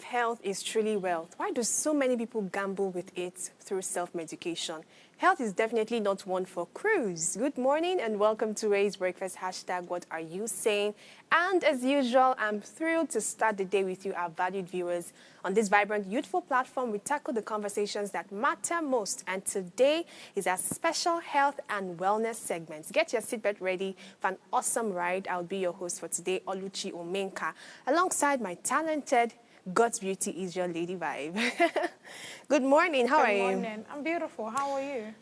health is truly wealth, why do so many people gamble with it through self-medication? Health is definitely not one for crews. Good morning and welcome to Ray's Breakfast. What are you saying? And as usual, I'm thrilled to start the day with you, our valued viewers. On this vibrant, youthful platform, we tackle the conversations that matter most. And today is our special health and wellness segment. Get your seatbelt ready for an awesome ride. I'll be your host for today, Oluchi Omenka, alongside my talented God's Beauty is Your Lady Vibe. Good morning. How are you? Good morning. I'm beautiful. How are you?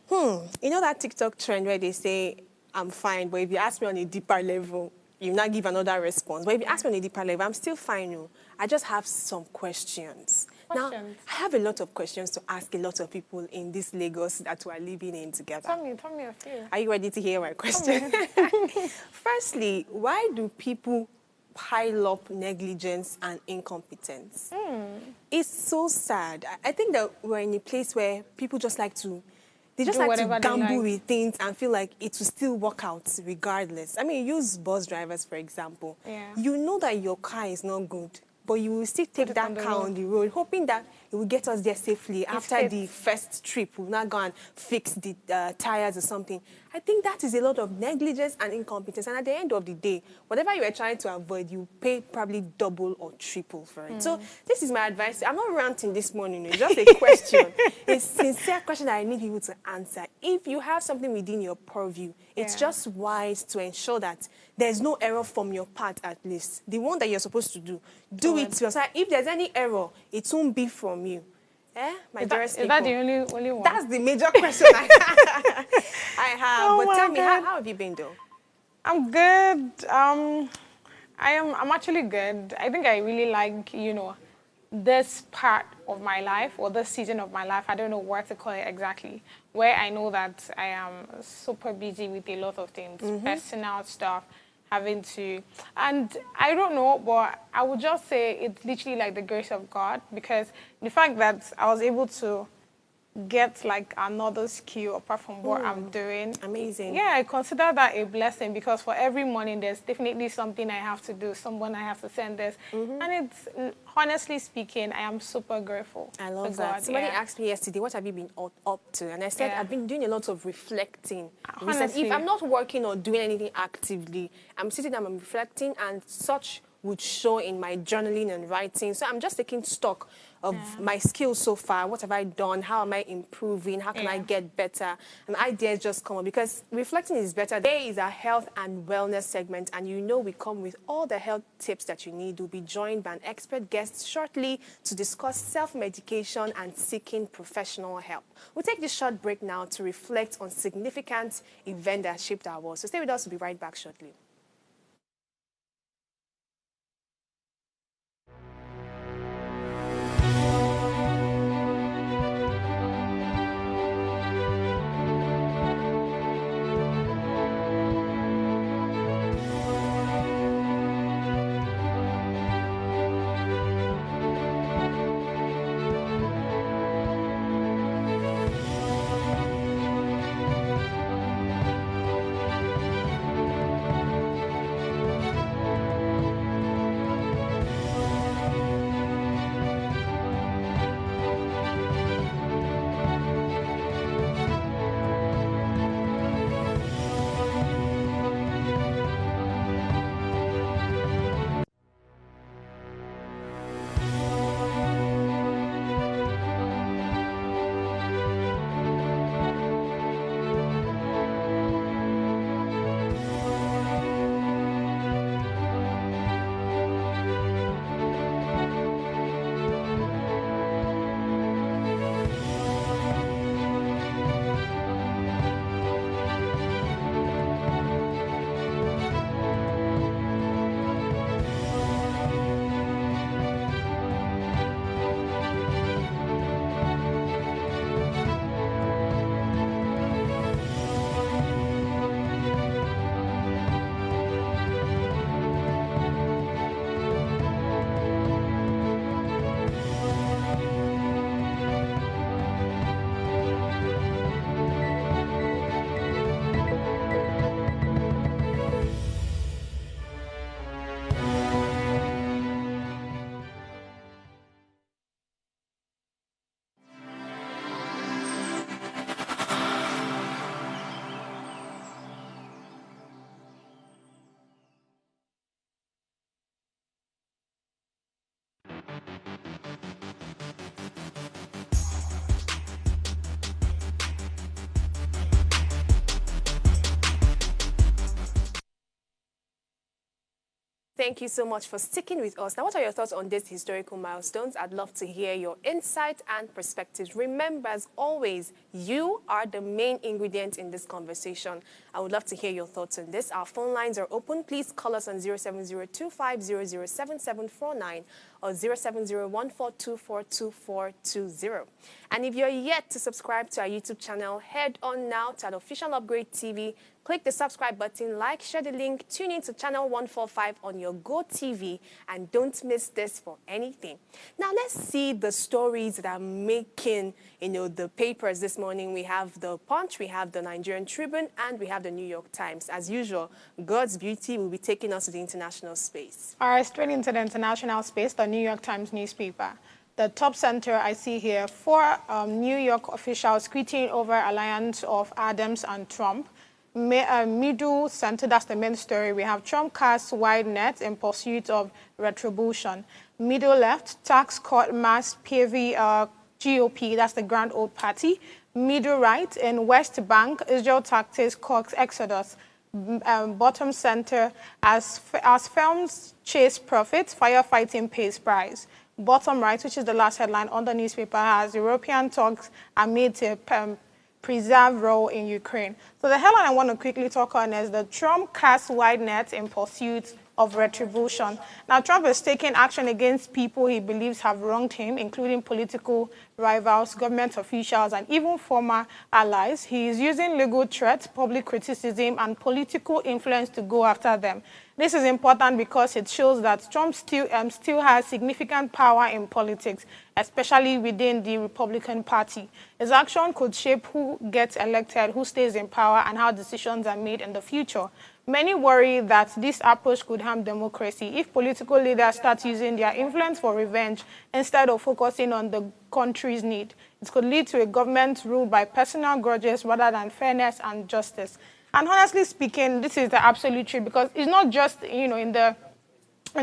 You know that TikTok trend where they say, I'm fine, but if you ask me on a deeper level, you not give another response. But if you ask me on a deeper level, I'm still fine. No. I just have some questions. Now, I have a lot of questions to ask a lot of people in this Lagos that we are living in together. Tell me a few. Are you ready to hear my question? Firstly, why do people pile up negligence and incompetence? It's so sad. I think that we're in a place where people just like to, they just like to gamble with things and feel like it will still work out regardless. I mean, use bus drivers, for example. Yeah. You know that your car is not good, but you will still take that car on the road, hoping that it will get us there safely. After the first trip, we'll not go and fix the tires or something. I think that is a lot of negligence and incompetence. And at the end of the day, whatever you are trying to avoid, you pay probably double or triple for it. So this is my advice. I'm not ranting this morning. It's just a question. It's a sincere question that I need people to answer. If you have something within your purview, it's just wise to ensure that there's no error from your part, at least. The one that you're supposed to do, do it yourself. If there's any error, it won't be from you. My dearest people. Is that the only one? That's the major question I have. Oh, but tell me, how have you been, though? I'm good. I'm actually good. I think I really like, this part of my life or this season of my life. I don't know what to call it exactly, where I know that I am super busy with a lot of things, personal stuff, having to, and I don't know, but I would just say it's literally like the grace of God, because the fact that I was able to get like another skill apart from what I'm doing. Amazing. Yeah, I consider that a blessing, because for every morning there's definitely something I have to do, someone I have to send this. And it's, honestly speaking, I am super grateful. I love that. God. Somebody asked me yesterday, what have you been up to? And I said, I've been doing a lot of reflecting. Honestly. If I'm not working or doing anything actively, I'm sitting and I'm reflecting, and such would show in my journaling and writing. So I'm just taking stock of my skills so far. What have I done? How am I improving? How can I get better? And ideas just come up, because reflecting is better. Today is our health and wellness segment, and we come with all the health tips that you need. We'll be joined by an expert guest shortly to discuss self-medication and seeking professional help. We'll take this short break now to reflect on significant event that shaped our world. So stay with us. We'll be right back shortly. thank you so much for sticking with us. Now, what are your thoughts on these historical milestones? I'd love to hear your insights and perspectives. Remember, as always, you are the main ingredient in this conversation. I would love to hear your thoughts on this. Our phone lines are open. Please call us on 07025007749 or 07014242420. And if you're yet to subscribe to our YouTube channel, head on now to our official Upgrade TV. Click the subscribe button, like, share the link, tune in to channel 145 on your Go TV, and don't miss this for anything. Now, let's see the stories that are making, the papers this morning. We have the Punch, we have the Nigerian Tribune, and we have the New York Times. As usual, God's beauty will be taking us to the international space. All right, straight into the international space, the New York Times newspaper. The top center I see here, 4 New York officials tweeting over alliance of Adams and Trump. Middle center, that's the main story. We have Trump casts wide net in pursuit of retribution. Middle left, tax cut mass PV GOP, that's the Grand Old Party. Middle right, in West Bank, Israel tactics Cox Exodus. Bottom center, as firms chase profits, firefighting pays price. Bottom right, which is the last headline on the newspaper, has European talks amid to preserve role in Ukraine. So the headline I want to quickly talk on is the Trump casts wide net in pursuit of retribution. Now, Trump is taking action against people he believes have wronged him, including political rivals, government officials, and even former allies. He is using legal threats, public criticism, and political influence to go after them. This is important because it shows that Trump still has significant power in politics, especially within the Republican Party. His action could shape who gets elected, who stays in power, and how decisions are made in the future. Many worry that this approach could harm democracy if political leaders start using their influence for revenge instead of focusing on the country's need. It could lead to a government ruled by personal grudges rather than fairness and justice. And honestly speaking, this is the absolute truth, because it's not just, in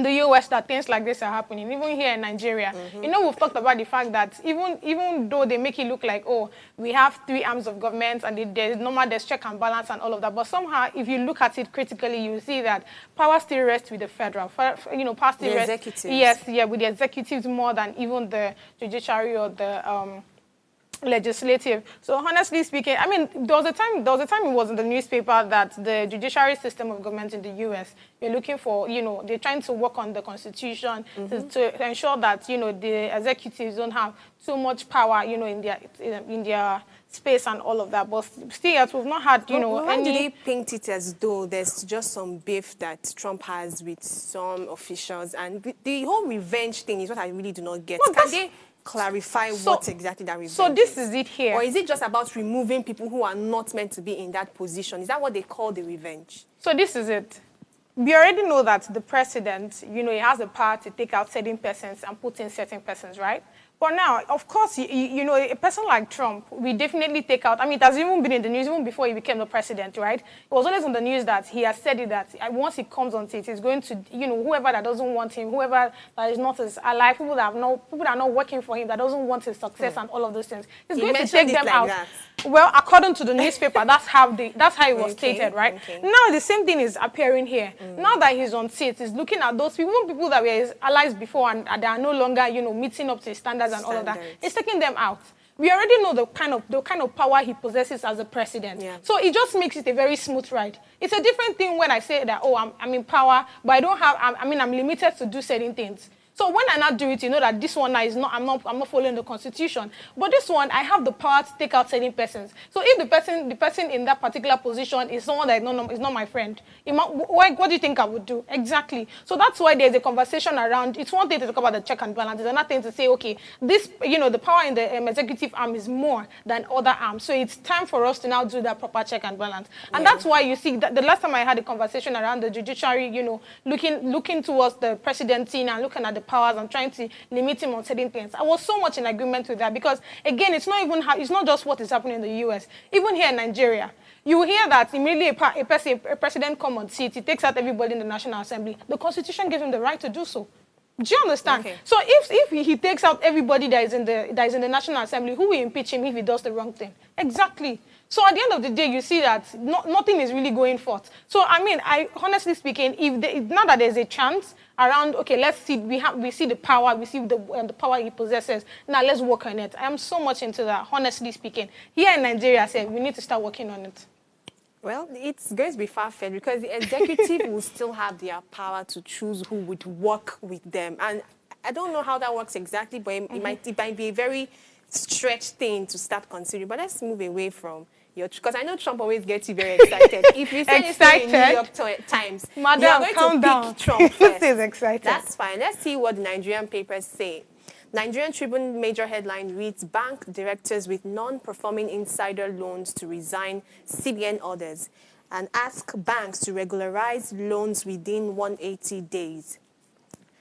the U.S. that things like this are happening. Even here in Nigeria, we've talked about the fact that even though they make it look like, oh, we have 3 arms of government and there's check and balance and all of that, but somehow, if you look at it critically, you see that power still rests with the federal, power still rests, executives. Yes, with the executives more than even the judiciary or the legislative. So honestly speaking, I mean, there was a time it was in the newspaper that the judiciary system of government in the U.S., you're looking for, they're trying to work on the Constitution to ensure that, the executives don't have too much power, in their space and all of that. But still, yet, we've not had, why do they paint it as though there's just some beef that Trump has with some officials? And the whole revenge thing is what I really do not get. Well, Can they clarify what exactly that revenge is? So this is it here. Or is it just about removing people who are not meant to be in that position? Is that what they call the revenge? So this is it. We already know that the president, he has the power to take out certain persons and put in certain persons, right? But now, of course, a person like Trump, we definitely take out. I mean, it has even been in the news even before he became the president, right? It was always on the news that he has said it that once he comes on seat, he's going to, whoever that doesn't want him, whoever that is not his ally, people that are not working for him, that doesn't want his success and all of those things, he's going to take them out. That. Well, according to the newspaper, that's how it was stated, right? Okay. Now the same thing is appearing here. Now that he's on seat, he's looking at those people that were his allies before and they are no longer, meeting up to his standards and all of that. He's taking them out. We already know the kind of power he possesses as a president. Yeah. So it just makes it a very smooth ride. It's a different thing when I say that, oh, I'm in power, but I don't have, I'm limited to do certain things. So when I not do it, that this one is not, I'm not following the Constitution. But this one, I have the power to take out certain persons. So if the person in that particular position is someone that is not my friend, what do you think I would do? Exactly. So that's why there's a conversation around. It's one thing to talk about the check and balance. It's another thing to say, okay, this, the power in the executive arm is more than other arms. So it's time for us to now do that proper check and balance. And that's why you see that the last time I had a conversation around the judiciary, looking towards the presidency and looking at the powers and trying to limit him on certain things. I was so much in agreement with that because, again, it's not just what is happening in the U.S. Even here in Nigeria, you will hear that immediately a president comes on seat, he takes out everybody in the National Assembly. The Constitution gives him the right to do so. Do you understand? Okay. So if he takes out everybody that is in the National Assembly, who will impeach him if he does the wrong thing? Exactly. So at the end of the day, you see that nothing is really going forth. So I mean, honestly speaking, now that there's a chance around, okay, let's see, we see the power, we see the power he possesses. Now let's work on it. I am so much into that. Honestly speaking, here in Nigeria, we need to start working on it. Well, it's going to be far-fetched because the executive will still have their power to choose who would work with them. And I don't know how that works exactly, but it might be a very stretched thing to start considering. But let's move away from because I know Trump always gets you very excited. If you say anything in New York Times, Madam, you're going to pick Trump first. This is exciting. That's fine. Let's see what the Nigerian papers say. Nigerian Tribune major headline reads, bank directors with non-performing insider loans to resign CBN orders and ask banks to regularize loans within 180 days.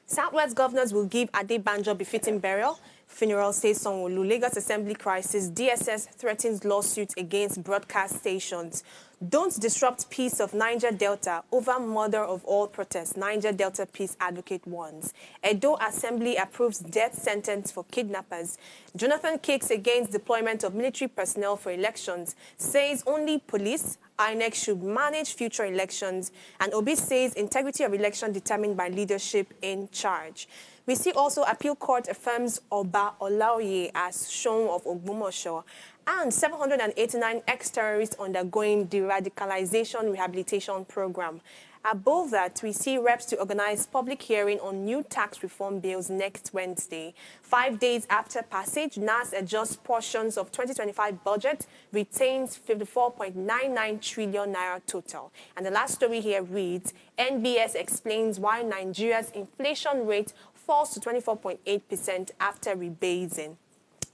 Southwest governors will give Adebanjo befitting burial. Funeral says Sanwo-Olu. Lagos Assembly crisis. DSS threatens lawsuit against broadcast stations. Don't disrupt peace of Niger Delta over murder of all protests. Niger Delta peace advocate warns. Edo Assembly approves death sentence for kidnappers. Jonathan kicks against deployment of military personnel for elections. Says only police, INEC should manage future elections. And Obi says integrity of election determined by leadership in charge. We see also appeal court affirms Oba Olaoye as Shoun of Ogbomosho, and 789 ex-terrorists undergoing de-radicalization rehabilitation program. Above that, we see reps to organize public hearing on new tax reform bills next Wednesday. 5 days after passage, NAS adjusts portions of 2025 budget, retains 54.99 trillion naira total. And the last story here reads, NBS explains why Nigeria's inflation rate falls to 24.8% after rebasing.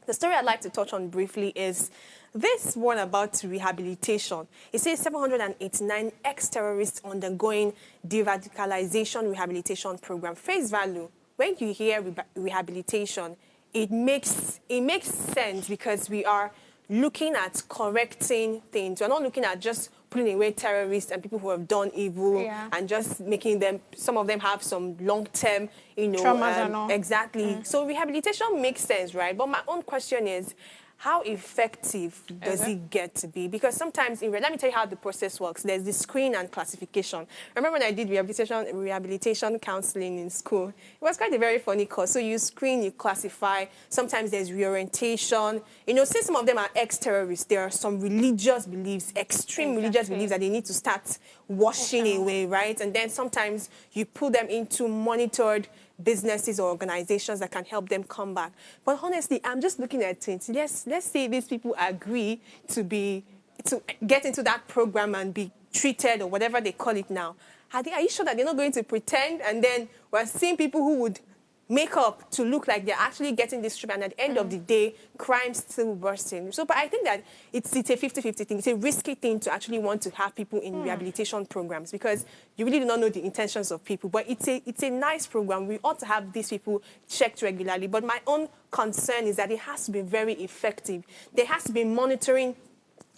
The story I'd like to touch on briefly is this one about rehabilitation. It says 789 ex-terrorists undergoing de-radicalization rehabilitation program. Face value, when you hear rehabilitation, it makes sense because we are looking at correcting things. We're not looking at just putting away terrorists and people who have done evil and just making them, some of them have some long-term, traumas and all. Exactly. So rehabilitation makes sense, right? But my own question is, how effective does it get to be? Because sometimes, let me tell you how the process works. There's the screen and classification. Remember when I did rehabilitation counseling in school? It was quite a very funny course. So you screen, you classify. Sometimes there's reorientation. Since some of them are ex-terrorists, there are some religious beliefs, extreme religious beliefs that they need to start washing away, right? And then sometimes you put them into monitored businesses or organizations that can help them come back. But honestly, I'm just looking at things. Let's say these people agree to get into that program and be treated or whatever they call it now. Are you sure that they're not going to pretend? And then we're seeing people who would make up to look like they're actually getting this treatment, and at the end of the day, crime still bursting. So, but I think that it's a 50-50 thing. It's a risky thing to actually want to have people in rehabilitation programs because you really do not know the intentions of people. But it's a nice program. We ought to have these people checked regularly. But my own concern is that it has to be very effective. There has to be monitoring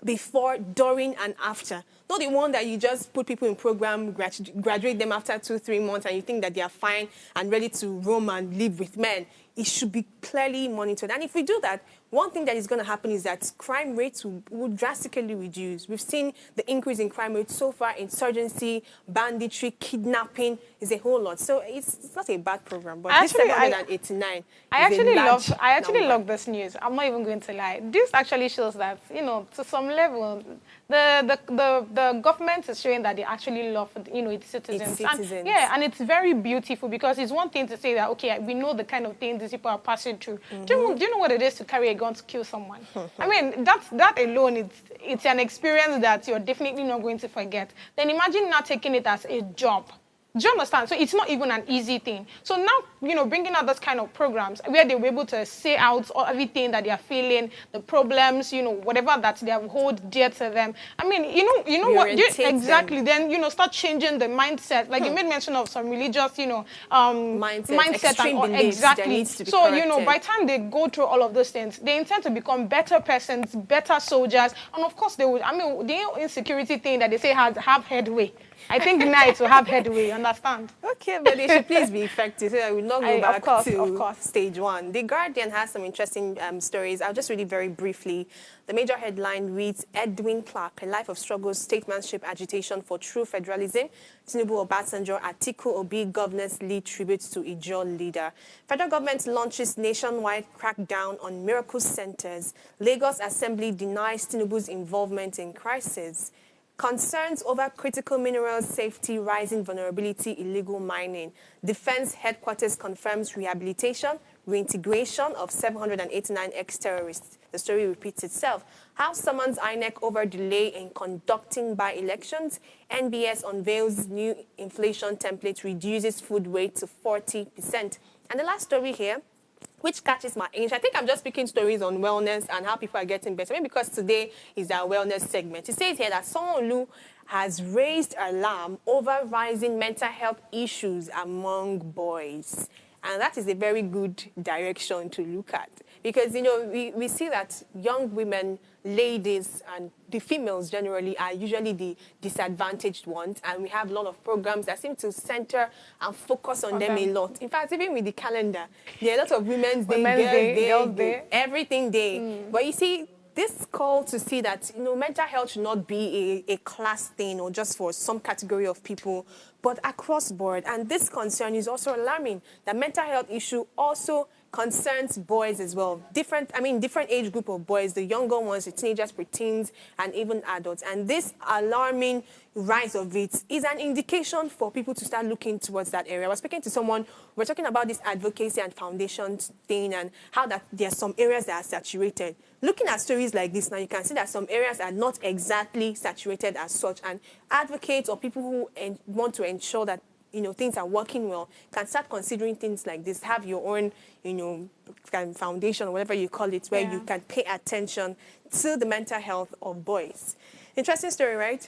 before, during, and after. Not the one that you just put people in program, graduate them after 2-3 months, and you think that they are fine and ready to roam and live with men. It should be clearly monitored. And if we do that, one thing that is going to happen is that crime rates will drastically reduce. We've seen the increase in crime rates so far. Insurgency, banditry, kidnapping is a whole lot. So it's not a bad program. But this 789 I actually love this news. I'm not even going to lie. This actually shows that, to some level, the government is showing that they actually love, its citizens. And it's very beautiful because it's one thing to say that, okay, we know the kind of things these people are passing through. Do you know what it is to carry a gun to kill someone? I mean, that alone, it's an experience that you're definitely not going to forget. Then imagine not taking it as a job. Do you understand? So it's not even an easy thing. So now, bringing out those kind of programs where they were able to say out everything that they are feeling, the problems, whatever that they have hold dear to them. I mean, you know what? Exactly. Then, start changing the mindset. Like you made mention of some religious, mindset and exactly. So, by the time they go through all of those things, they intend to become better persons, better soldiers, and of course they would. I mean, the insecurity thing that they say have headway. I think now it will have headway, understand? Okay, but they should please be effective so that we will not go back of course. to stage one. The Guardian has some interesting stories. I'll just read it very briefly. The major headline reads, Edwin Clark, A Life of Struggles, Statesmanship, Agitation for True Federalism. Tinubu, Obasanjo, Atiku Obi, governors lead tributes to Ijaw leader. Federal government launches nationwide crackdown on miracle centers. Lagos Assembly denies Tinubu's involvement in crisis. Concerns over critical minerals safety, rising vulnerability, illegal mining. Defense headquarters confirms rehabilitation, reintegration of 789 ex-terrorists. The story repeats itself. House summons INEC over delay in conducting by-elections. NBS unveils new inflation template, reduces food weight to 40%. And the last story here, which catches my attention. I think I'm just speaking stories on wellness and how people are getting better. Maybe because today is our wellness segment. It says here that Sanwo-Olu has raised alarm over rising mental health issues among boys. And that is a very good direction to look at. Because, you know, we see that young women, ladies, and the females generally are usually the disadvantaged ones. And we have a lot of programs that seem to center and focus on them a lot. In fact, even with the calendar, there are a lot of Women's Day, Girls' Day, everything day. But you see, this call to see that, you know, mental health should not be a class thing or just for some category of people, but across board. And this concern is also alarming. The mental health issue also concerns boys as well. Different age group of boys, the younger ones, the teenagers, preteens, and even adults. And this alarming rise of it is an indication for people to start looking towards that area. I was speaking to someone, we're talking about this advocacy and foundation thing and how that there are some areas that are saturated. Looking at stories like this now, you can see that some areas are not exactly saturated as such, and advocates or people who want to ensure that, you know, things are working well can start considering things like this. Have your own, you know, foundation or whatever you call it, where you can pay attention to the mental health of boys. Interesting story, right?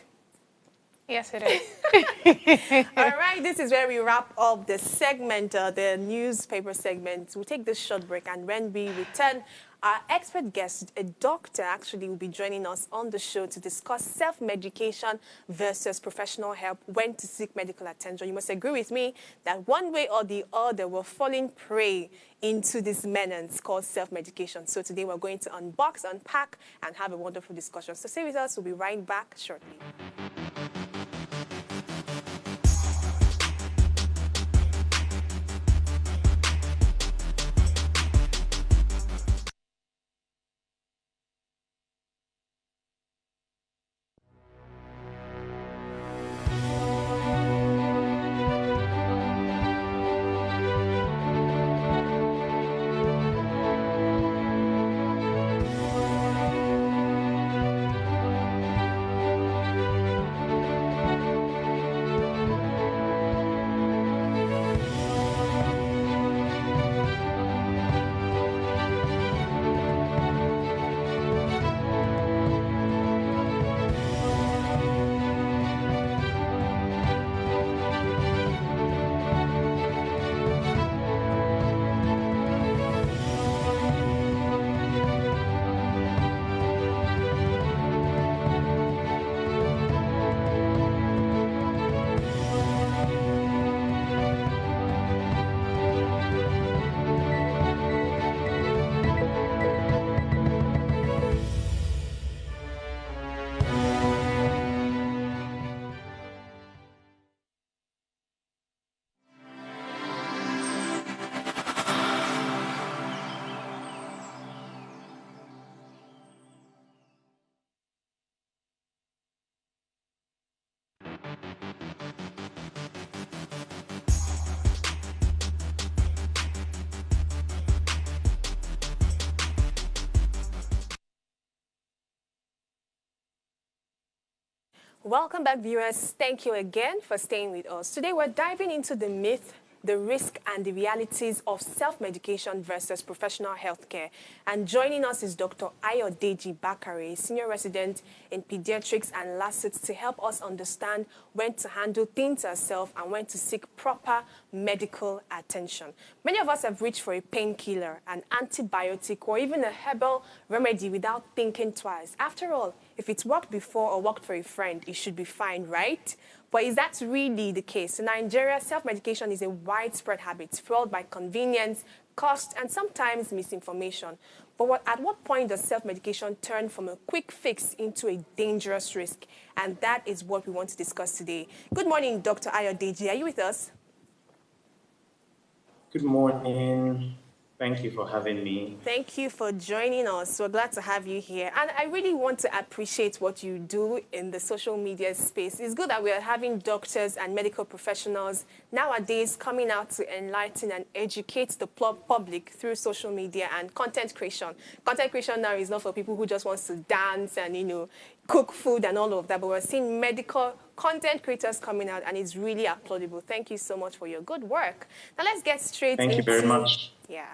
Yes, it is. All right, this is where we wrap up the segment, the newspaper segment. We'll take this short break, and when we return, our expert guest, a doctor, actually will be joining us on the show to discuss self-medication versus professional help when to seek medical attention. You must agree with me that one way or the other, we're falling prey into this menace called self-medication. So today we're going to unbox, unpack, and have a wonderful discussion. So stay with us. We'll be right back shortly. Welcome back, viewers. Thank you again for staying with us. Today, we're diving into the myth, the risk, and the realities of self-medication versus professional healthcare. And joining us is Dr. Ayodeji Bakare, senior resident in pediatrics and LACIT, to help us understand when to handle things ourselves and when to seek proper medical attention. Many of us have reached for a painkiller, an antibiotic, or even a herbal remedy without thinking twice. After all, if it's worked before or worked for a friend, it should be fine, right? But is that really the case? In Nigeria, self-medication is a widespread habit fueled by convenience, cost, and sometimes misinformation. But at what point does self-medication turn from a quick fix into a dangerous risk? And that is what we want to discuss today. Good morning, Dr. Ayodeji. Are you with us? Good morning. Thank you for having me. Thank you for joining us. We're glad to have you here. And I really want to appreciate what you do in the social media space. It's good that we are having doctors and medical professionals nowadays coming out to enlighten and educate the public through social media and content creation. Content creation now is not for people who just want to dance and, cook food and all of that, but we're seeing medical content creators coming out, and it's really applaudable. Thank you so much for your good work. Now let's get straight into... Thank you very much. Yeah.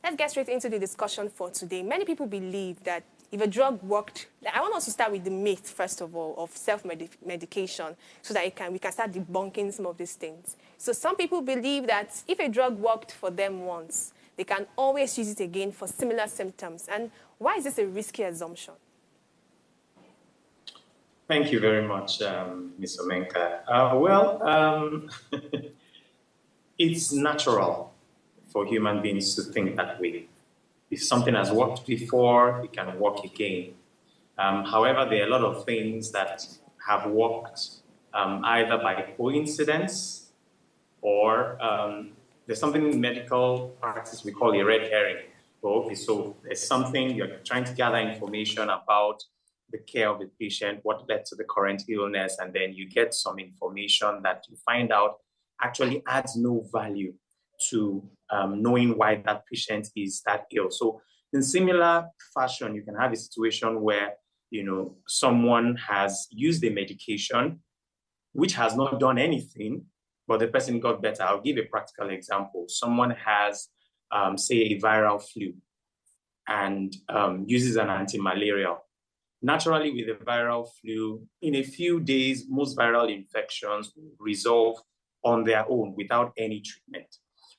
Let's get straight into the discussion for today. Many people believe that if a drug worked... I want us to start with the myth, first of all, of self-medication so that we can start debunking some of these things. So some people believe that if a drug worked for them once, they can always use it again for similar symptoms. And why is this a risky assumption? Thank you very much, Ms. Omenka. It's natural for human beings to think that way. If something has worked before, it can work again. However, there are a lot of things that have worked either by coincidence or there's something in medical practice we call a red herring. Okay, so there's something you're trying to gather information about the care of the patient, what led to the current illness, and then you get some information that you find out actually adds no value to knowing why that patient is that ill. So in similar fashion, you can have a situation where, someone has used a medication which has not done anything, but the person got better. I'll give a practical example. Someone has, say, a viral flu and uses an anti-malarial. Naturally, with a viral flu, in a few days, most viral infections resolve on their own without any treatment.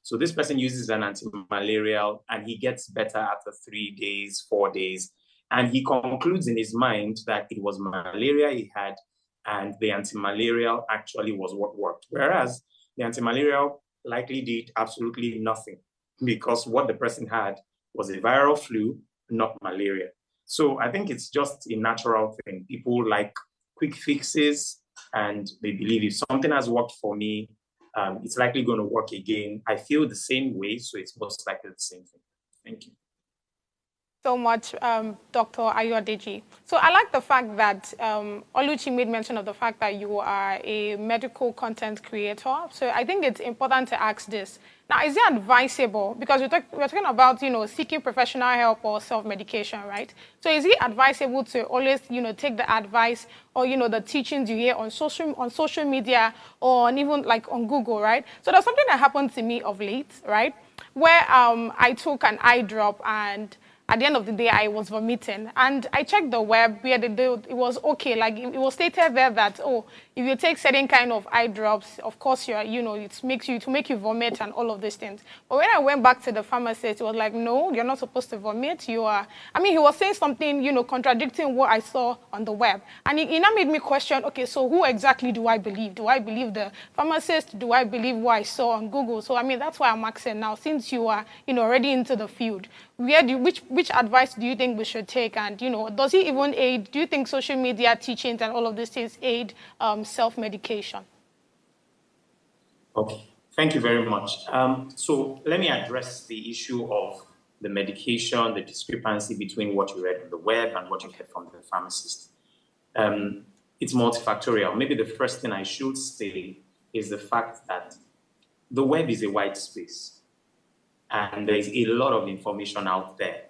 So this person uses an anti-malarial and he gets better after 3 days, 4 days. And he concludes in his mind that it was malaria he had and the anti-malarial actually was what worked. Whereas the anti-malarial likely did absolutely nothing because what the person had was a viral flu, not malaria. So I think it's just a natural thing. People like quick fixes and they believe if something has worked for me, it's likely going to work again. I feel the same way, so it's most likely the same thing. Thank you. So much, Dr. Ayodeji. So I like the fact that Oluchi made mention of the fact that you are a medical content creator. So I think it's important to ask this. Now, is it advisable, because we're talking about, seeking professional help or self-medication, right? So is it advisable to always, take the advice or, the teachings you hear on social media or even like on Google, right? So there's something that happened to me of late, right? Where I took an eye drop and at the end of the day, I was vomiting. And I checked the web where it was okay. Like, it was stated there that, if you take certain kind of eye drops, of course, it makes you to make you vomit and all of these things. But when I went back to the pharmacist, it was like, no, you're not supposed to vomit. He was saying something, contradicting what I saw on the web. And it now made me question, okay, so who exactly do I believe? Do I believe the pharmacist? Do I believe what I saw on Google? So, that's why I'm asking now, since you are, already into the field, which advice do you think we should take? And, does it even aid, do you think social media teachings and all of these things aid self-medication? Okay, thank you very much. So let me address the issue of the medication, the discrepancy between what you read on the web and what you heard from the pharmacist. It's multifactorial. Maybe the first thing I should say is the fact that the web is a wide space and there's a lot of information out there.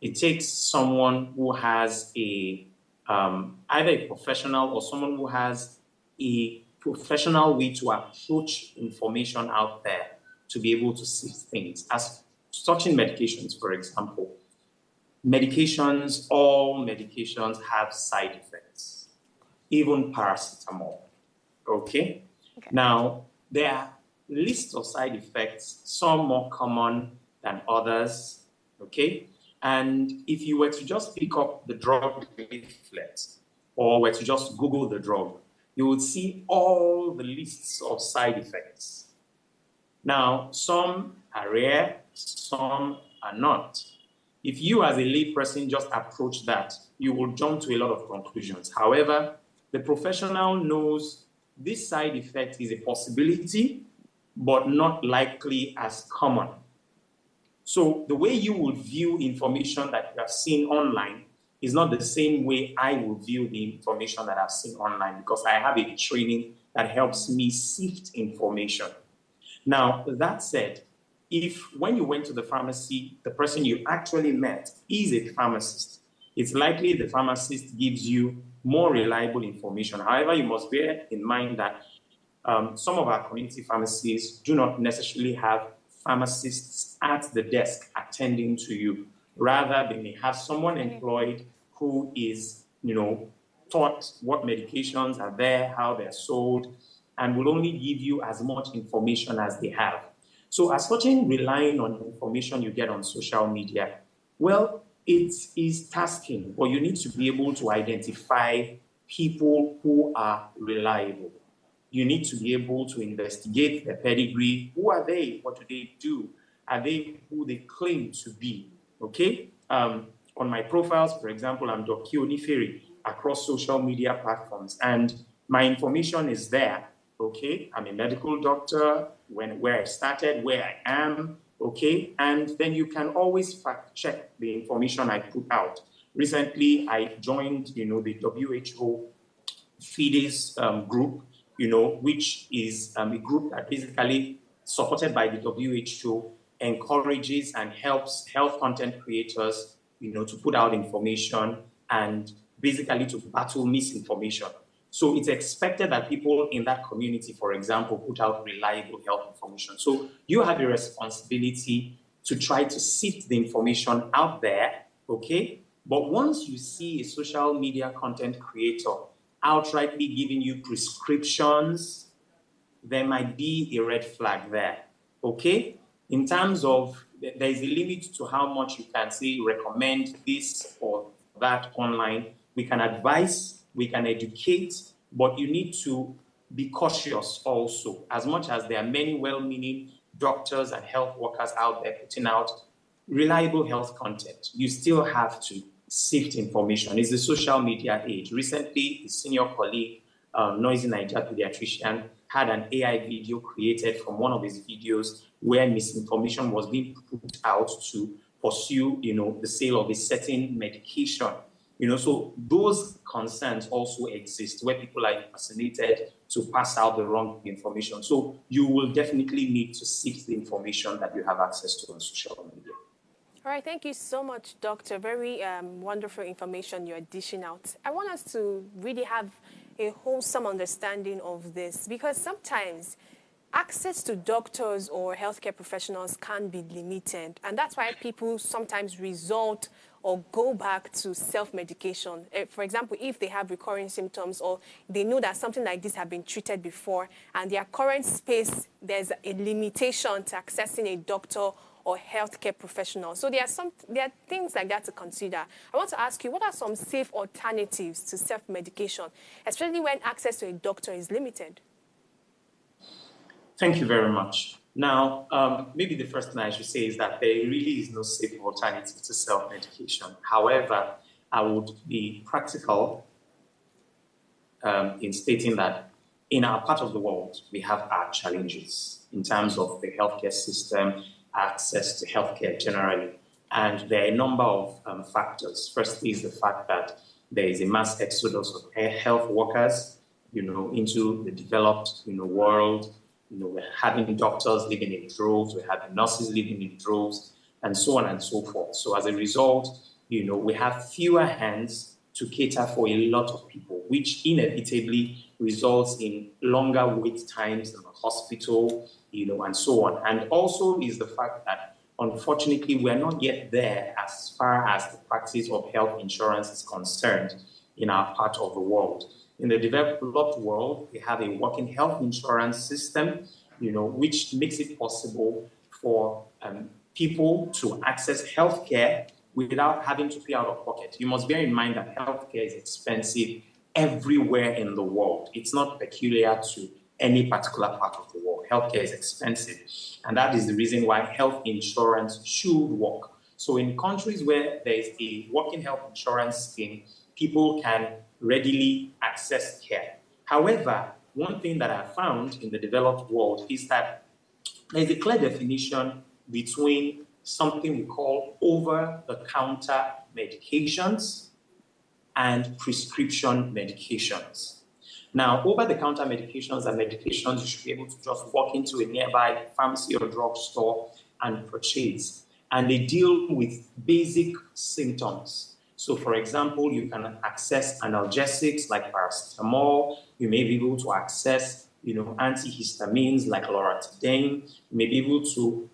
It takes someone who has either a professional or someone who has a professional way to approach information out there to be able to see things. As touching medications, for example, all medications have side effects, even paracetamol, okay? Now, there are lists of side effects, some more common than others, okay? And if you were to just pick up the drug leaflet or were to just Google the drug, you will see all the lists of side effects. Now, some are rare, some are not. If you as a layperson just approach that, you will jump to a lot of conclusions. However, the professional knows this side effect is a possibility, but not likely as common. So the way you will view information that you have seen online is not the same way I will view the information that I've seen online, because I have a training that helps me sift information. Now, that said, if when you went to the pharmacy, the person you actually met is a pharmacist, it's likely the pharmacist gives you more reliable information. However, you must bear in mind that some of our community pharmacies do not necessarily have pharmacists at the desk attending to you. Rather, they may have someone employed who is, taught what medications are there, how they're sold, and will only give you as much information as they have. So as such, in relying on information you get on social media, well, it is tasking, but you need to be able to identify people who are reliable. You need to be able to investigate their pedigree. Who are they? What do they do? Are they who they claim to be? Okay? On my profiles, for example, I'm Dr. Oniferi across social media platforms, and my information is there. Okay? I'm a medical doctor, where I started, where I am. Okay? And then you can always fact check the information I put out. Recently, I joined, the WHO FIDES group, which is a group that basically, supported by the WHO, encourages and helps health content creators, to put out information and basically to battle misinformation. So it's expected that people in that community, for example, put out reliable health information. So you have a responsibility to try to sift the information out there, okay? But once you see a social media content creator outrightly giving you prescriptions, there might be a red flag there, okay? In terms of, there is a limit to how much you can say, recommend this or that online. We can advise, we can educate, but you need to be cautious also. As much as there are many well-meaning doctors and health workers out there putting out reliable health content, you still have to sift information. It's the social media age. Recently, a senior colleague, Noisy Niger pediatrician, had an AI video created from one of his videos where misinformation was being put out to pursue, the sale of a certain medication. So those concerns also exist where people are impersonated to pass out the wrong information. So you will definitely need to sift the information that you have access to on social media. All right, thank you so much, Doctor. Very wonderful information you're dishing out. I want us to really have a wholesome understanding of this, because sometimes access to doctors or healthcare professionals can be limited. And that's why people sometimes resort or go back to self-medication. For example, if they have recurring symptoms or they know that something like this has been treated before and their current space, there's a limitation to accessing a doctor or healthcare professional. So there are things like that to consider. I want to ask you, what are some safe alternatives to self-medication, especially when access to a doctor is limited? Thank you very much. Now, maybe the first thing I should say is that there really is no safe alternative to self-medication. However, I would be practical in stating that in our part of the world, we have our challenges in terms of the healthcare system, access to healthcare generally. And there are a number of factors. First is the fact that there is a mass exodus of health workers, into the developed, world. We're having doctors living in droves, we're having nurses living in droves, and so on and so forth. So as a result, we have fewer hands to cater for a lot of people, which inevitably results in longer wait times in the hospital, and so on. And also is the fact that, unfortunately, we're not yet there as far as the practice of health insurance is concerned in our part of the world. In the developed world, we have a working health insurance system, which makes it possible for people to access healthcare without having to pay out of pocket. You must bear in mind that healthcare is expensive everywhere in the world. It's not peculiar to any particular part of the world. Healthcare is expensive, and that is the reason why health insurance should work. So in countries where there is a working health insurance scheme, people can readily access care. However, one thing that I found in the developed world is that there's a clear definition between something we call over-the-counter medications and prescription medications. Now, over-the-counter medications are medications you should be able to just walk into a nearby pharmacy or drugstore and purchase. And they deal with basic symptoms. So, for example, you can access analgesics like paracetamol. You may be able to access, antihistamines like loratadine. You may be able to,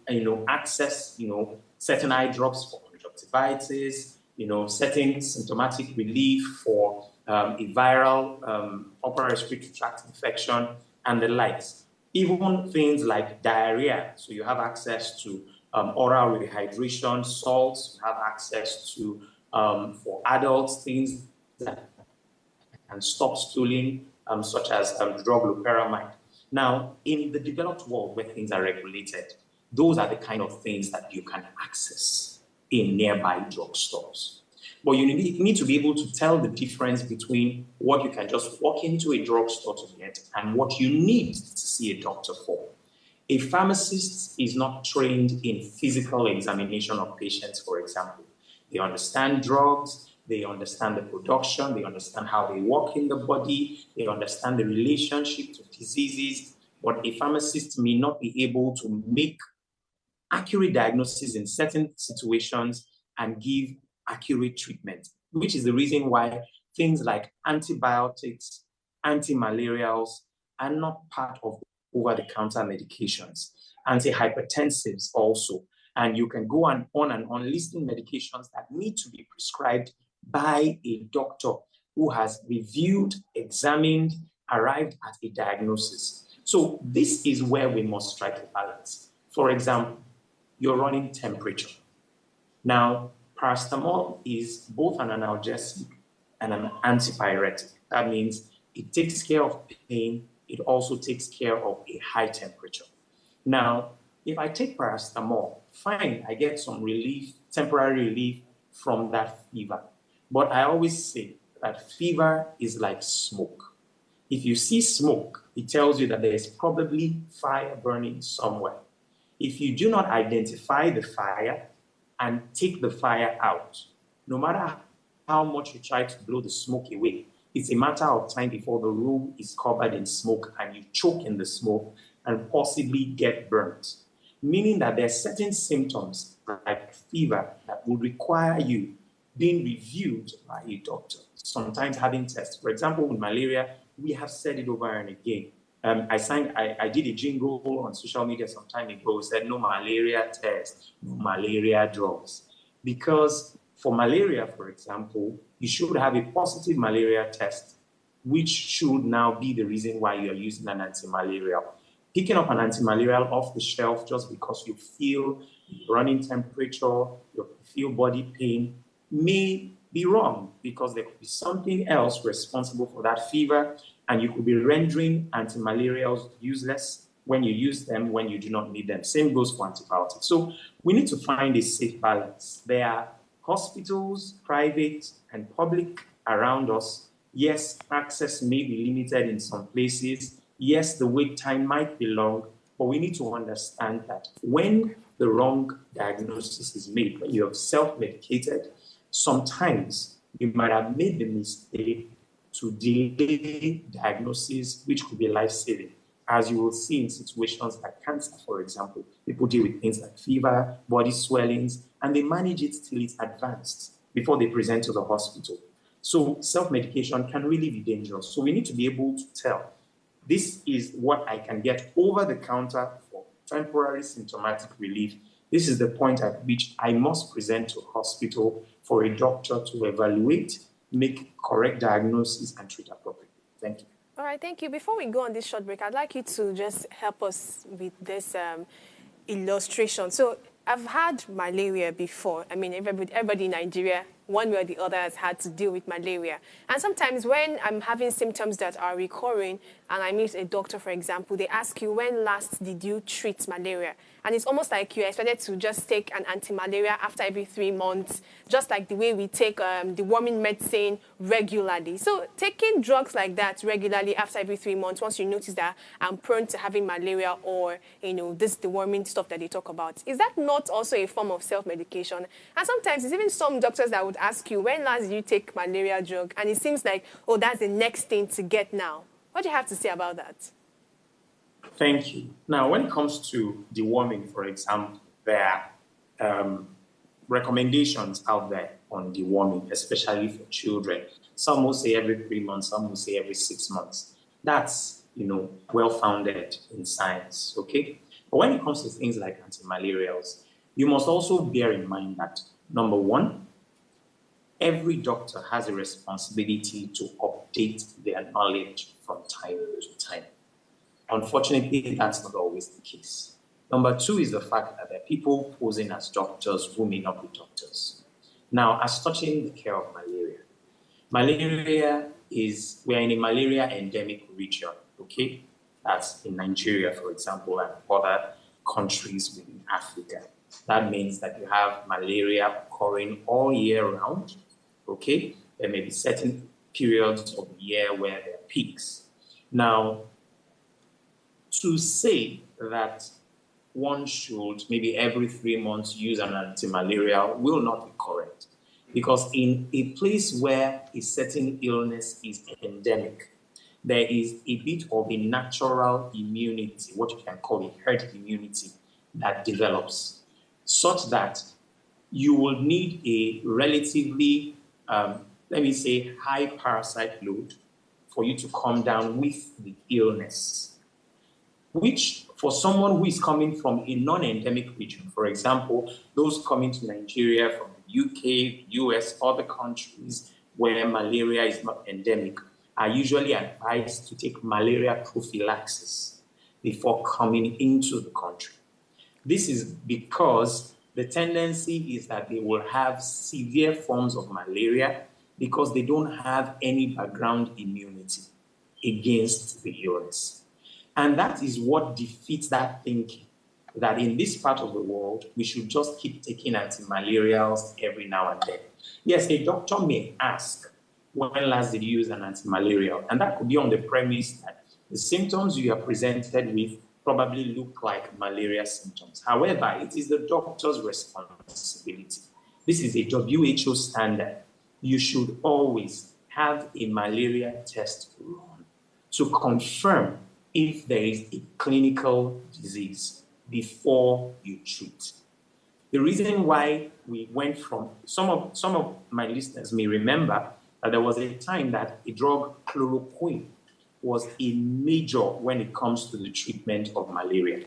access, certain eye drops for conjunctivitis. Certain symptomatic relief for a viral upper respiratory tract infection and the likes. Even things like diarrhea. So you have access to oral rehydration salts. You have access to, for adults, things that can stop stooling, such as drug loperamide. Now, in the developed world where things are regulated, those are the kind of things that you can access in nearby drugstores. But you need to be able to tell the difference between what you can just walk into a drugstore to get and what you need to see a doctor for. A pharmacist is not trained in physical examination of patients, for example. They understand drugs, they understand the production, they understand how they work in the body, they understand the relationship to diseases, but a pharmacist may not be able to make accurate diagnosis in certain situations and give accurate treatment, which is the reason why things like antibiotics, antimalarials are not part of over-the-counter medications. Antihypertensives also. And you can go on and on listing medications that need to be prescribed by a doctor who has reviewed, examined, arrived at a diagnosis. So this is where we must strike a balance. For example, your running temperature. Now, paracetamol is both an analgesic and an antipyretic. That means it takes care of pain. It also takes care of a high temperature. Now, if I take paracetamol, fine, I get some relief, temporary relief from that fever. But I always say that fever is like smoke. If you see smoke, it tells you that there is probably fire burning somewhere. If you do not identify the fire and take the fire out, no matter how much you try to blow the smoke away, it's a matter of time before the room is covered in smoke and you choke in the smoke and possibly get burnt. Meaning that there are certain symptoms like fever that would require you being reviewed by a doctor, sometimes having tests. For example, with malaria, we have said it over and again. I did a jingle on social media some time ago, said no malaria test, no malaria drugs. Because for malaria, for example, you should have a positive malaria test, which should now be the reason why you're using an antimalarial. Picking up an antimalarial off the shelf just because you feel running temperature, you feel body pain, may be wrong because there could be something else responsible for that fever, and you could be rendering antimalarials useless when you use them, when you do not need them. Same goes for antibiotics. So we need to find a safe balance. There are hospitals, private and public around us. Yes, access may be limited in some places. Yes, the wait time might be long, but we need to understand that when the wrong diagnosis is made, when you have self-medicated, sometimes you might have made the mistake to delay diagnosis, which could be life-saving. As you will see in situations like cancer, for example, people deal with things like fever, body swellings, and they manage it till it's advanced before they present to the hospital. So self-medication can really be dangerous. So we need to be able to tell, this is what I can get over the counter for temporary symptomatic relief. This is the point at which I must present to a hospital for a doctor to evaluate, make correct diagnosis, and treat appropriately. Thank you. All right, thank you. Before we go on this short break, I'd like you to just help us with this illustration. So I've had malaria before. I mean, everybody in Nigeria one way or the other has had to deal with malaria. And sometimes when I'm having symptoms that are recurring and I meet a doctor, for example, they ask you, when last did you treat malaria? And it's almost like you're expected to just take an anti-malaria after every 3 months, just like the way we take deworming medicine regularly. So taking drugs like that regularly after every 3 months, once you notice that I'm prone to having malaria or, this deworming stuff that they talk about, is that not also a form of self-medication? And sometimes it's even some doctors that would ask you, when last did you take malaria drug? And it seems like, oh, that's the next thing to get now. What do you have to say about that? Thank you. Now, when it comes to deworming, for example, there are recommendations out there on deworming, especially for children. Some will say every 3 months, some will say every 6 months. That's, well-founded in science, okay? But when it comes to things like antimalarials, you must also bear in mind that, number one, every doctor has a responsibility to update their knowledge from time to time. Unfortunately, that's not always the case. Number two is the fact that there are people posing as doctors who may not be doctors. Now, as touching the care of malaria, we're in a malaria endemic region, okay? That's in Nigeria, for example, and other countries within Africa. That means that you have malaria occurring all year round, okay? There may be certain periods of the year where there are peaks. Now, to say that one should maybe every 3 months use an antimalarial will not be correct, because in a place where a certain illness is endemic, there is a bit of a natural immunity, what you can call a herd immunity, that develops, such that you will need a relatively, high parasite load for you to come down with the illness, which for someone who is coming from a non-endemic region, for example, those coming to Nigeria from the UK, US, other countries where malaria is not endemic, are usually advised to take malaria prophylaxis before coming into the country. This is because the tendency is that they will have severe forms of malaria because they don't have any background immunity against the illness. And that is what defeats that thinking, that in this part of the world, we should just keep taking antimalarials every now and then. Yes, a doctor may ask, when last did you use an antimalarial? And that could be on the premise that the symptoms you are presented with probably look like malaria symptoms. However, it is the doctor's responsibility. This is a WHO standard. You should always have a malaria test run to confirm if there is a clinical disease before you treat. The reason why we went from, some of my listeners may remember that there was a time that a drug, chloroquine, was a major when it comes to the treatment of malaria.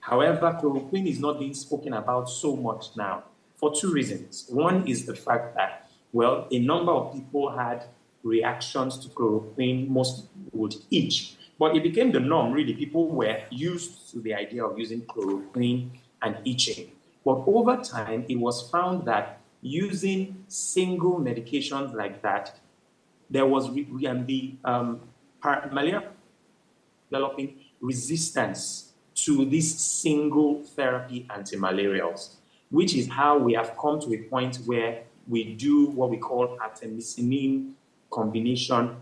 However, chloroquine is not being spoken about so much now for two reasons. One is the fact that, well, a number of people had reactions to chloroquine, most would itch. But it became the norm, really. People were used to the idea of using chloroquine and itching. But over time, it was found that using single medications like that, there was malaria developing resistance to these single therapy antimalarials, which is how we have come to a point where we do what we call artemisinin combination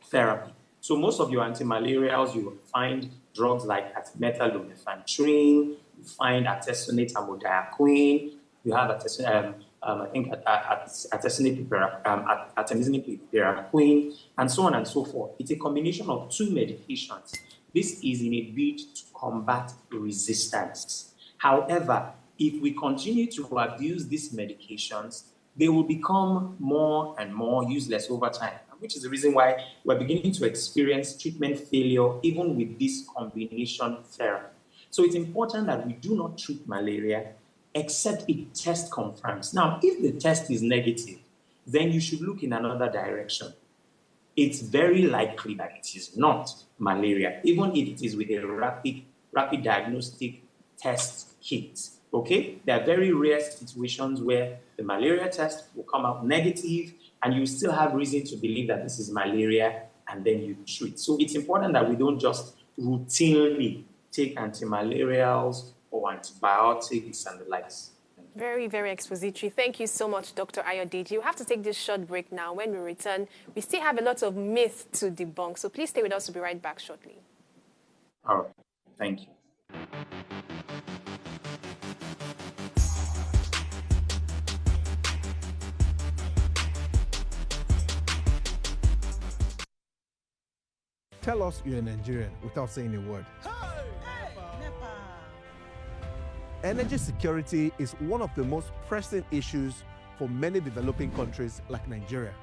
therapy. So most of your antimalarials, you will find drugs like artemether-lumefantrine, you find artesunate amodiaquine, you have artesunate piperacin, and so on and so forth. It's a combination of two medications. This is in a bid to combat resistance. However, if we continue to abuse these medications, they will become more and more useless over time, which is the reason why we're beginning to experience treatment failure even with this combination therapy. So it's important that we do not treat malaria except if test confirms. Now, if the test is negative, then you should look in another direction. It's very likely that it is not malaria, even if it is with a rapid diagnostic test kit. Okay? There are very rare situations where the malaria test will come out negative and you still have reason to believe that this is malaria, and then you treat. So it's important that we don't just routinely take antimalarials or antibiotics and the likes. Very, very expository. Thank you so much, Dr. Ayodeji. You have to take this short break now. When we return, we still have a lot of myths to debunk. So please stay with us. We'll be right back shortly. All right. Thank you. Tell us you're a Nigerian without saying a word. Energy security is one of the most pressing issues for many developing countries like Nigeria.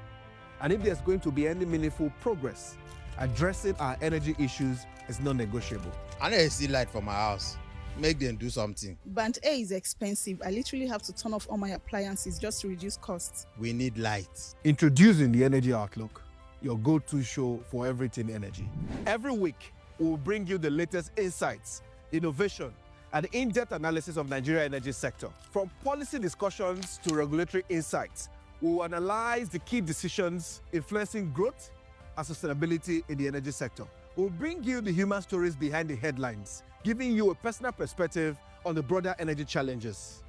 And if there's going to be any meaningful progress, addressing our energy issues is non-negotiable. I need to see light for my house. Make them do something. Band A is expensive. I literally have to turn off all my appliances just to reduce costs. We need light. Introducing the Energy Outlook, your go-to show for everything energy. Every week, we'll bring you the latest insights, innovation, and in-depth analysis of Nigeria's energy sector. From policy discussions to regulatory insights, we'll analyze the key decisions influencing growth and sustainability in the energy sector. We'll bring you the human stories behind the headlines, giving you a personal perspective on the broader energy challenges.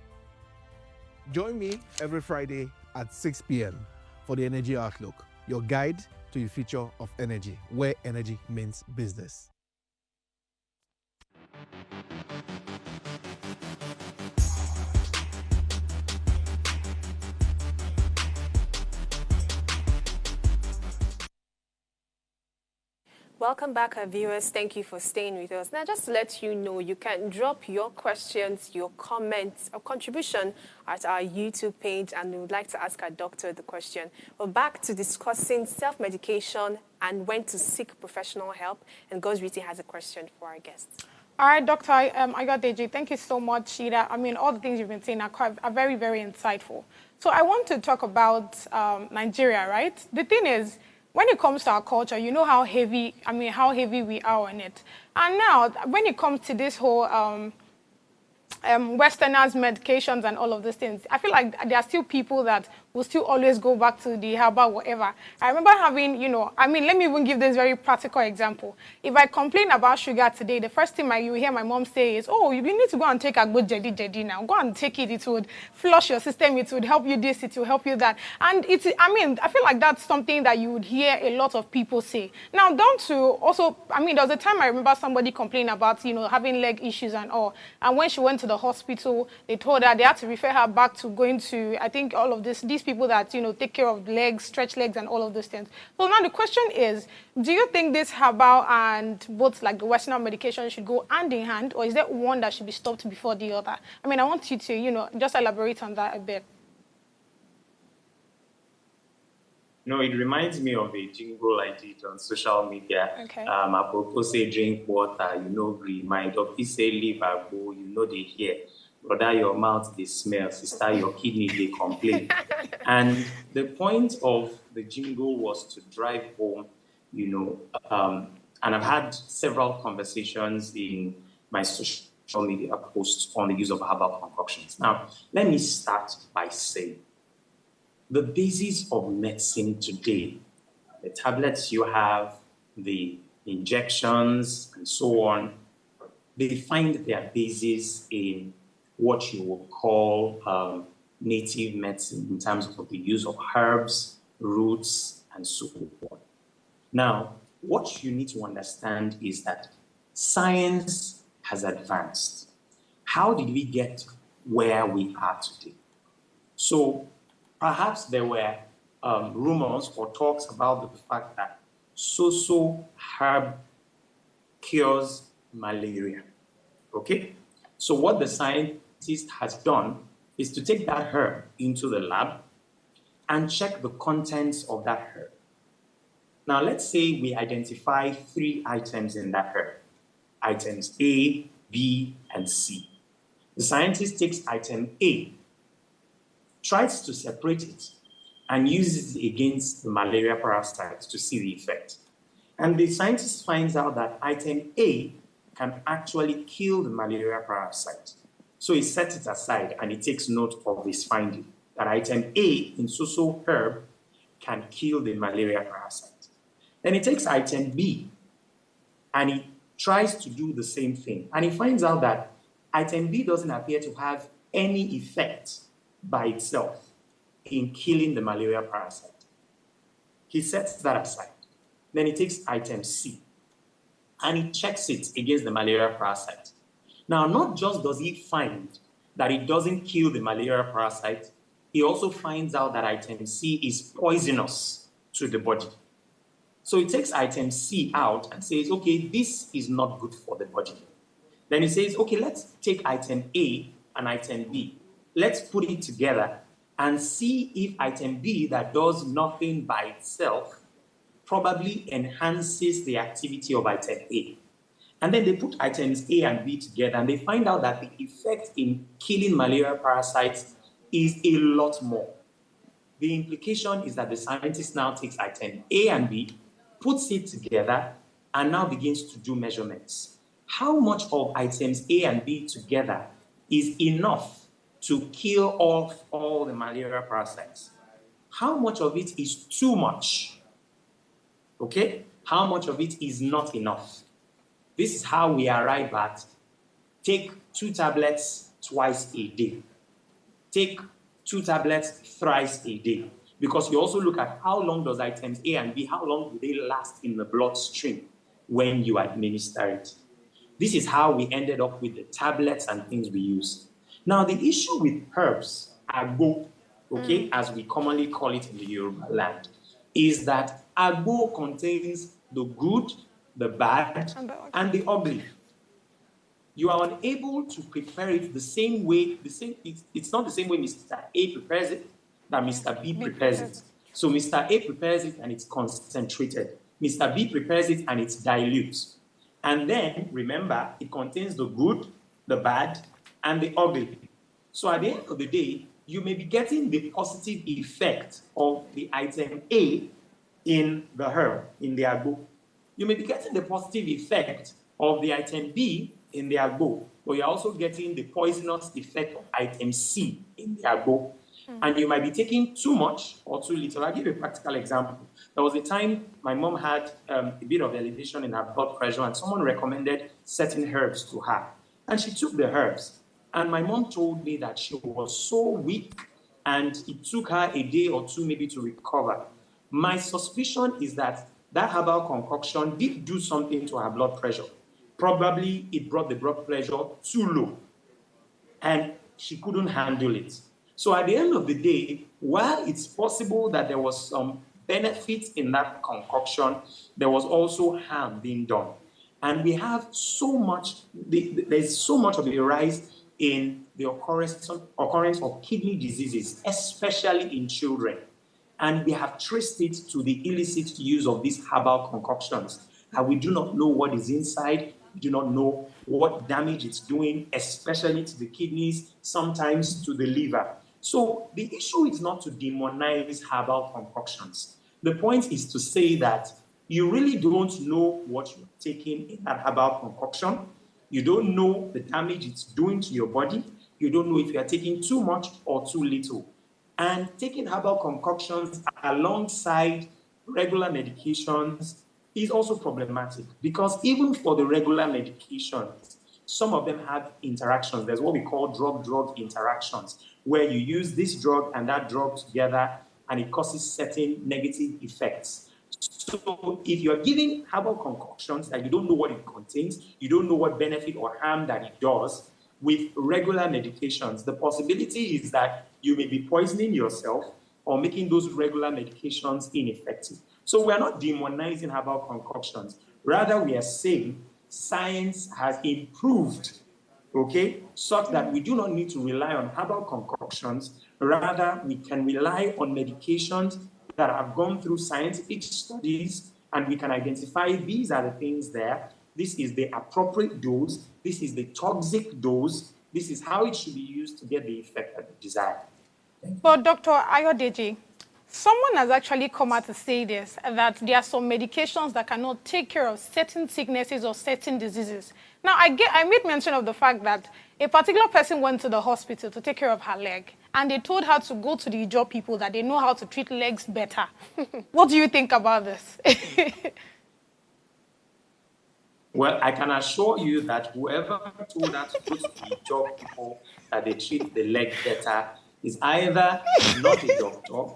Join me every Friday at 6 p.m. for the Energy Outlook, your guide to the future of energy, where energy means business. Welcome back, our viewers. Thank you for staying with us. Now, just to let you know, you can drop your questions, your comments, or contribution at our YouTube page, and we would like to ask our doctor the question. We're back to discussing self-medication and when to seek professional help, and Gosriti has a question for our guests. All right, Dr. Ayodeji, thank you so much, Shida. I mean, all the things you've been saying are very, very insightful. So I want to talk about Nigeria, right? The thing is, when it comes to our culture, you know how heavy we are on it. And now, when it comes to this whole Westerners, medications, and all of these things, I feel like there are still people that will still always go back to the herbal whatever. I remember having, let me even give this very practical example. If I complain about sugar today, the first thing you hear my mom say is, oh, you need to go and take a good jedi now. Go and take it. It would flush your system. It would help you this. It will help you that. And I feel like that's something that you would hear a lot of people say. Now, down to also, there was a time I remember somebody complaining about, having leg issues and all. And when she went to the hospital, they told her they had to refer her back to going to, I think, all of these people that, take care of legs, stretch legs, and all of those things. So now the question is, do you think this herbal and both like the Western medication should go hand in hand, or is there one that should be stopped before the other? I want you to, just elaborate on that a bit. No, it reminds me of a jingle I did on social media. Okay. Apropos say drink water, green. My doctor say leave a go, they hear. Brother, your mouth, they smell. Sister, your kidney, they complain. And the point of the jingle was to drive home, and I've had several conversations in my social media posts on the use of herbal concoctions. Now, let me start by saying, the basis of medicine today, the tablets you have, the injections, and so on, they find their basis in what you would call native medicine in terms of the use of herbs, roots, and so forth. Now, what you need to understand is that science has advanced. How did we get where we are today? So perhaps there were rumors or talks about the fact that so-so herb cures malaria, okay? So what the scientist has done is to take that herb into the lab and check the contents of that herb. Now, let's say we identify 3 items in that herb, items A, B, and C. The scientist takes item A, tries to separate it, and uses it against the malaria parasite to see the effect. And the scientist finds out that item A can actually kill the malaria parasite. So he sets it aside and he takes note of his finding that item A in so-so herb can kill the malaria parasite. Then he takes item B and he tries to do the same thing. And he finds out that item B doesn't appear to have any effect by itself in killing the malaria parasite. He sets that aside. Then he takes item C and he checks it against the malaria parasite. Now, not just does he find that it doesn't kill the malaria parasite, he also finds out that item C is poisonous to the body. So he takes item C out and says, okay, this is not good for the body. Then he says, okay, let's take item A and item B. Let's put it together and see if item B that does nothing by itself probably enhances the activity of item A. And then they put items A and B together and they find out that the effect in killing malaria parasites is a lot more. The implication is that the scientist now takes item A and B, puts it together, and now begins to do measurements. How much of items A and B together is enough to kill off all the malaria parasites? How much of it is too much? Okay? How much of it is not enough? This is how we arrive at take 2 tablets twice a day. Take 2 tablets thrice a day. Because you also look at how long does items A and B, how long do they last in the bloodstream when you administer it? This is how we ended up with the tablets and things we use. Now, the issue with herbs, agbo, okay, as we commonly call it in the Yoruba land, is that agbo contains the good, the bad, and the ugly. You are unable to prepare it the same way, it's not the same way Mr. A prepares it that Mr. B prepares it. So Mr. A prepares it and it's concentrated. Mr. B prepares it and it's dilute. And then, remember, it contains the good, the bad, and the ugly. So at the end of the day, you may be getting the positive effect of the item A in the herb, in the agbo. You may be getting the positive effect of the item B in the agbo, but you're also getting the poisonous effect of item C in the agbo. And you might be taking too much or too little. I'll give you a practical example. There was a time my mom had a bit of elevation in her blood pressure, and someone recommended certain herbs to her. And she took the herbs. And my mom told me that she was so weak, and it took her a day or two maybe to recover. My suspicion is that that herbal concoction did do something to her blood pressure. Probably it brought the blood pressure too low, and she couldn't handle it. So at the end of the day, while it's possible that there was some benefit in that concoction, there was also harm being done. And we have so much, there's so much of a rise in the occurrence of kidney diseases, especially in children. And we have traced it to the illicit use of these herbal concoctions. And we do not know what is inside. We do not know what damage it's doing, especially to the kidneys, sometimes to the liver. So the issue is not to demonize herbal concoctions. The point is to say that you really don't know what you're taking in that herbal concoction. You don't know the damage it's doing to your body. You don't know if you are taking too much or too little. And taking herbal concoctions alongside regular medications is also problematic, because even for the regular medications, some of them have interactions. There's what we call drug-drug interactions, where you use this drug and that drug together, and it causes certain negative effects. So if you're giving herbal concoctions that you don't know what it contains, you don't know what benefit or harm that it does, with regular medications, the possibility is that you may be poisoning yourself or making those regular medications ineffective. So we're not demonizing herbal concoctions. Rather, we are saying science has improved, okay, such that we do not need to rely on herbal concoctions. Rather, we can rely on medications that have gone through scientific studies, and we can identify these are the things there. This is the appropriate dose. This is the toxic dose. This is how it should be used to get the effect that we desire. But Dr. Ayodeji, Someone has actually come out to say this, that there are some medications that cannot take care of certain sicknesses or certain diseases. Now, I made mention of the fact that a particular person went to the hospital to take care of her leg, and they told her to go to the job people that they know how to treat legs better. What do you think about this? Well, I can assure you that whoever told her to go to the job people that they treat the leg better is either not a doctor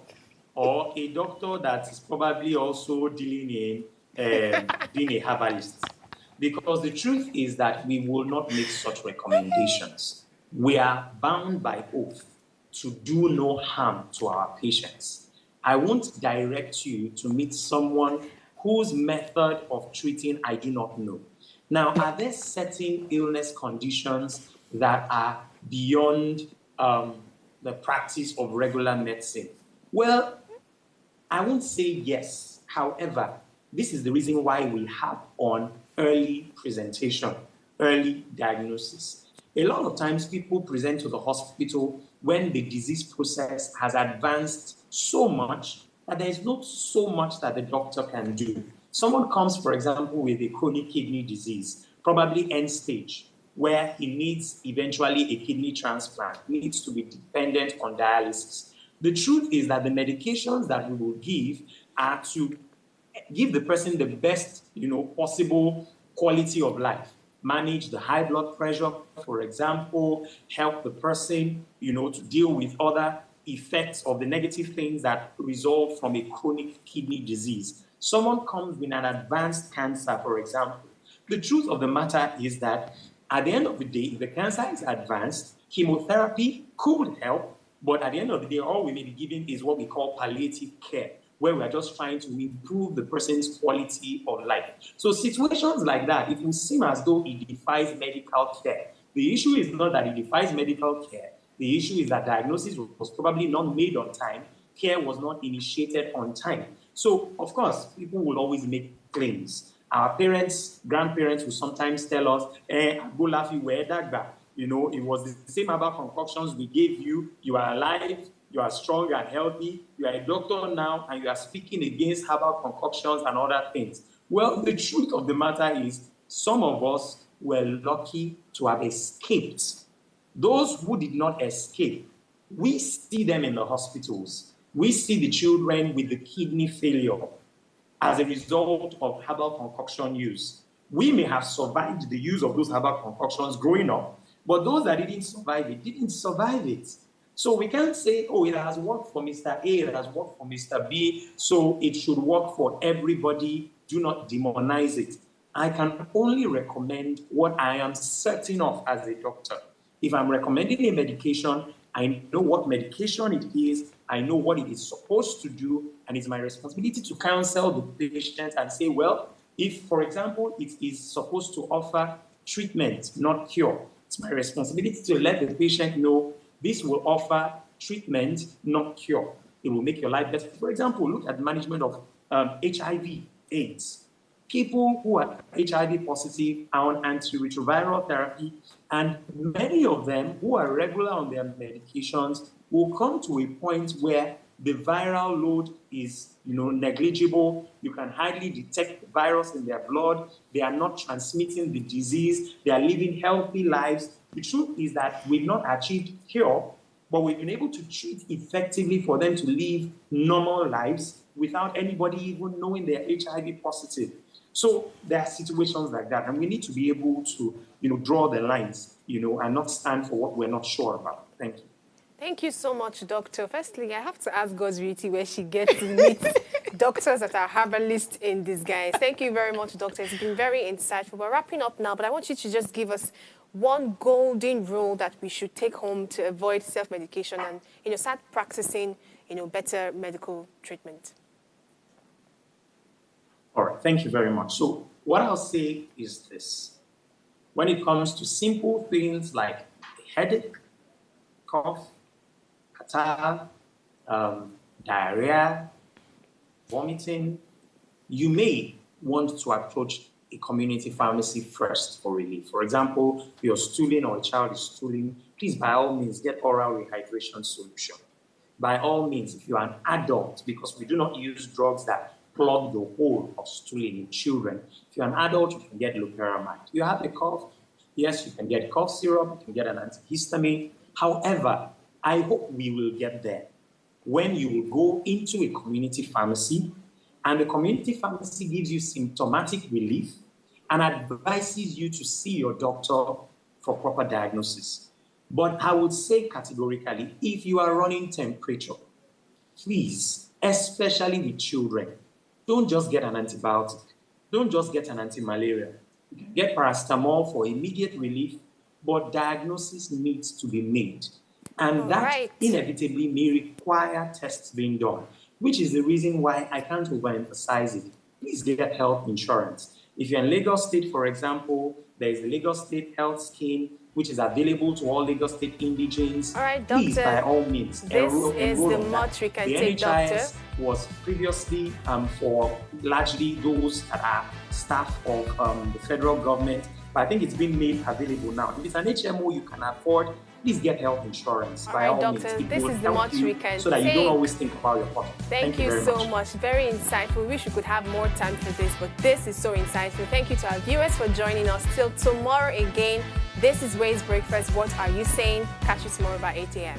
or a doctor that is probably also dealing in being a herbalist. Because the truth is that we will not make such recommendations. We are bound by oath to do no harm to our patients. I won't direct you to meet someone whose method of treating I do not know. Now, are there certain illness conditions that are beyond the practice of regular medicine? Well, I won't say yes. However, this is the reason why we have on early presentation, early diagnosis. A lot of times people present to the hospital when the disease process has advanced so much that there is not so much that the doctor can do. Someone comes, for example, with a chronic kidney disease, probably end stage, where he needs eventually a kidney transplant, needs to be dependent on dialysis. The truth is that the medications that we will give are to give the person the best, possible quality of life. Manage the high blood pressure, for example, help the person, to deal with other effects of the negative things that result from a chronic kidney disease. Someone comes with an advanced cancer, for example. The truth of the matter is that at the end of the day, if the cancer is advanced, chemotherapy could help, but at the end of the day, all we may be giving is what we call palliative care, where we are just trying to improve the person's quality of life. So situations like that, it will seem as though it defies medical care. The issue is not that it defies medical care. The issue is that diagnosis was probably not made on time. Care was not initiated on time. So, of course, people will always make claims. Our parents, grandparents will sometimes tell us, it was the same herbal concoctions we gave you. You are alive, you are strong and healthy, you are a doctor now, and you are speaking against herbal concoctions and other things. Well, the truth of the matter is, some of us were lucky to have escaped. Those who did not escape, we see them in the hospitals. We see the children with the kidney failure as a result of herbal concoction use. We may have survived the use of those herbal concoctions growing up, but those that didn't survive it. So we can't say, it has worked for Mr. A, it has worked for Mr. B, so it should work for everybody. Do not demonize it. I can only recommend what I am certain of as a doctor. If I'm recommending a medication, I know what medication it is, I know what it is supposed to do, and it's my responsibility to counsel the patient and say, well, if, for example, it is supposed to offer treatment, not cure, it's my responsibility to let the patient know this will offer treatment, not cure. It will make your life better. For example, look at the management of HIV, AIDS. People who are HIV positive are on antiretroviral therapy, and many of them who are regular on their medications will come to a point where the viral load is, negligible. You can hardly detect the virus in their blood. They are not transmitting the disease. They are living healthy lives. The truth is that we've not achieved cure, but we've been able to treat effectively for them to live normal lives without anybody even knowing they're HIV positive. So there are situations like that, and we need to be able to, draw the lines, and not stand for what we're not sure about. Thank you. Thank you so much, Doctor. Firstly, I have to ask Godswiti where she gets to meet doctors that are herbalists in disguise. Thank you very much, Doctor. It's been very insightful. We're wrapping up now, but I want you to just give us one golden rule that we should take home to avoid self-medication and, start practicing, better medical treatment. All right, thank you very much. So what I'll say is this. When it comes to simple things like headache, cough, catarrh, diarrhea, vomiting, you may want to approach a community pharmacy first for relief. For example, you're stooling or a child is stooling, please by all means get oral rehydration solution. by all means, if you're an adult, because we do not use drugs that plug the hole of stooling in children. If you're an adult, you can get loperamide. You have a cough, yes, you can get cough syrup, you can get an antihistamine. However, I hope we will get there when you will go into a community pharmacy, and the community pharmacy gives you symptomatic relief and advises you to see your doctor for proper diagnosis. But I would say categorically, if you are running temperature, please, especially with children, don't just get an antibiotic. Don't just get an anti-malaria. You can get paracetamol for immediate relief, but diagnosis needs to be made. And that inevitably may require tests being done, which is the reason why I can't overemphasize it. Please get health insurance. If you're in Lagos State, for example, there is the Lagos State Health Scheme, which is available to all Lagos State indigents. All right, Doctor. Please, by all means, this is the much we can take, Doctor. The NHIS was previously for largely those that are staff of the federal government, but I think it's been made available now. If it's an HMO you can afford, please get health insurance. All right, Doctor, this is the much we can so that you don't always think about your pocket. Thank you so much. Very insightful. We wish we could have more time for this, but this is so insightful. Thank you to our viewers for joining us. Till tomorrow again, this is Ways Breakfast. What are you saying? Catch you tomorrow by 8 a.m.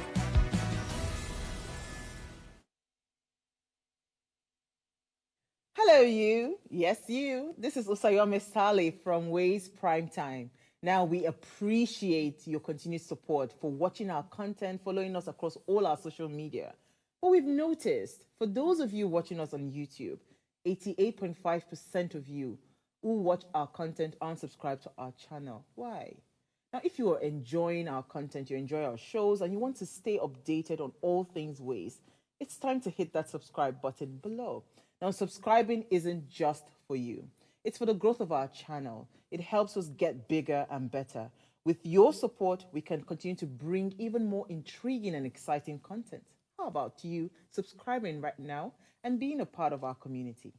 Hello, you. Yes, you. This is Osayome Sale from Ways Primetime. Now, we appreciate your continued support for watching our content, following us across all our social media. But we've noticed, for those of you watching us on YouTube, 88.5% of you who watch our content aren't subscribed to our channel. Why? Now, if you are enjoying our content, you enjoy our shows, and you want to stay updated on all things Ways, it's time to hit that subscribe button below. Now, subscribing isn't just for you. It's for the growth of our channel. It helps us get bigger and better. With your support, we can continue to bring even more intriguing and exciting content. How about you subscribing right now and being a part of our community?